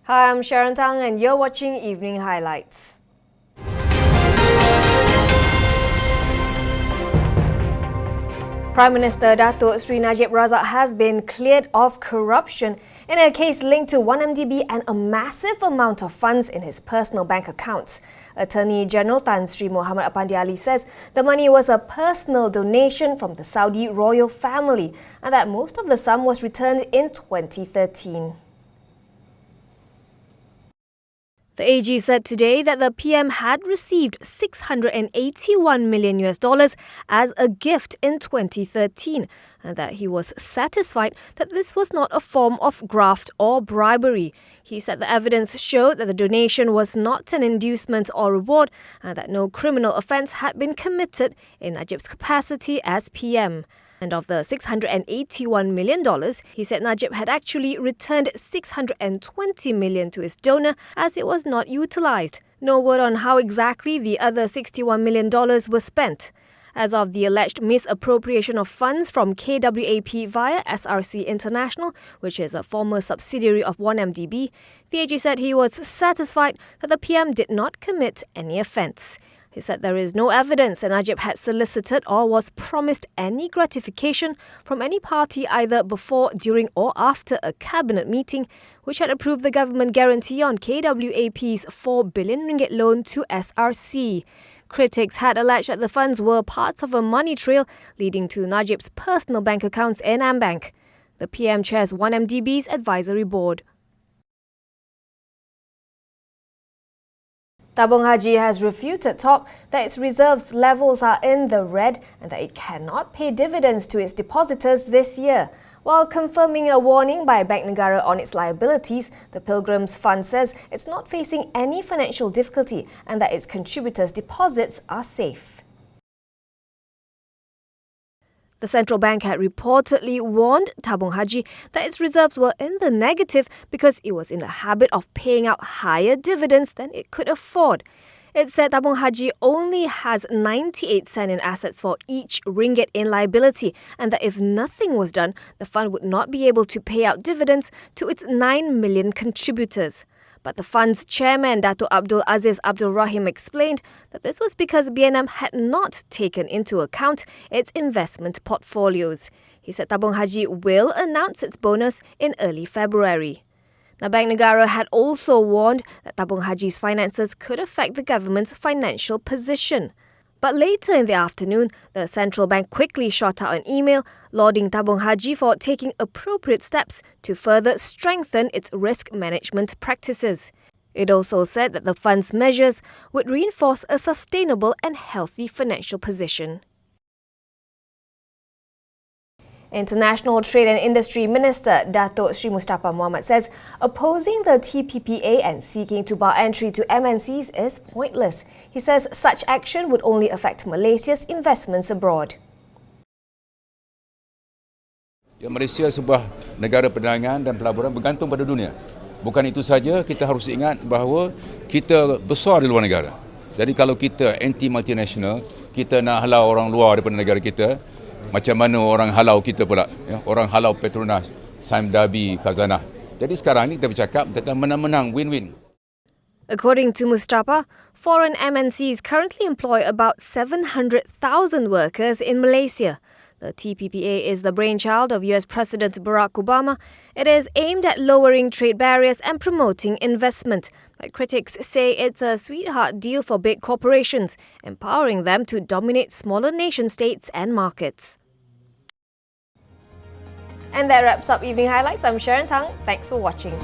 Hi, I'm Sharon Tang and you're watching Evening Highlights. Prime Minister Datuk Sri Najib Razak has been cleared of corruption in a case linked to 1MDB and a massive amount of funds in his personal bank accounts. Attorney General Tan Sri Muhammad Apandi Ali says the money was a personal donation from the Saudi royal family and that most of the sum was returned in 2013. The AG said today that the PM had received $681 million as a gift in 2013 and that he was satisfied that this was not a form of graft or bribery. He said the evidence showed that the donation was not an inducement or reward and that no criminal offence had been committed in Najib's capacity as PM. And of the $681 million, he said Najib had actually returned $620 million to his donor as it was not utilised. No word on how exactly the other $61 million was spent. As of the alleged misappropriation of funds from KWAP via SRC International, which is a former subsidiary of 1MDB, the AG said he was satisfied that the PM did not commit any offence. He said there is no evidence that Najib had solicited or was promised any gratification from any party either before, during or after a cabinet meeting which had approved the government guarantee on KWAP's R4 billion loan to SRC. Critics had alleged that the funds were parts of a money trail leading to Najib's personal bank accounts in Ambank. The PM chairs 1MDB's advisory board. Tabung Haji has refuted talk that its reserves levels are in the red and that it cannot pay dividends to its depositors this year. While confirming a warning by Bank Negara on its liabilities, the Pilgrims Fund says it's not facing any financial difficulty and that its contributors' deposits are safe. The central bank had reportedly warned Tabung Haji that its reserves were in the negative because it was in the habit of paying out higher dividends than it could afford. It said Tabung Haji only has 98 sen in assets for each ringgit in liability and that if nothing was done, the fund would not be able to pay out dividends to its 9 million contributors. But the fund's chairman, Dato' Abdul Aziz Abdul Rahim, explained that this was because BNM had not taken into account its investment portfolios. He said Tabung Haji will announce its bonus in early February. Now, Bank Negara had also warned that Tabung Haji's finances could affect the government's financial position. But later in the afternoon, the central bank quickly shot out an email lauding Tabung Haji for taking appropriate steps to further strengthen its risk management practices. It also said that the fund's measures would reinforce a sustainable and healthy financial position. International Trade and Industry Minister Datuk Sri Mustafa Mohamad says opposing the TPPA and seeking to bar entry to MNCs is pointless. He says such action would only affect Malaysia's investments abroad. Malaysia sebuah negara perdagangan dan pelaburan bergantung pada dunia. Bukan itu saja, kita harus ingat bahawa kita besar di luar negara. Jadi kalau kita anti-multinational, kita nak halau orang luar daripada negara kita, macam mana orang halau kita pula, ya? Orang halau Petronas, Sime Darby, Khazanah. Jadi sekarang ni kita bercakap tentang menang-menang, win-win. According to Mustafa, foreign MNCs currently employ about 700,000 workers in Malaysia. The TPPA is the brainchild of US President Barack Obama. It is aimed at lowering trade barriers and promoting investment. But critics say it's a sweetheart deal for big corporations, empowering them to dominate smaller nation states and markets. And that wraps up Evening Highlights. I'm Sharon Tang. Thanks for watching.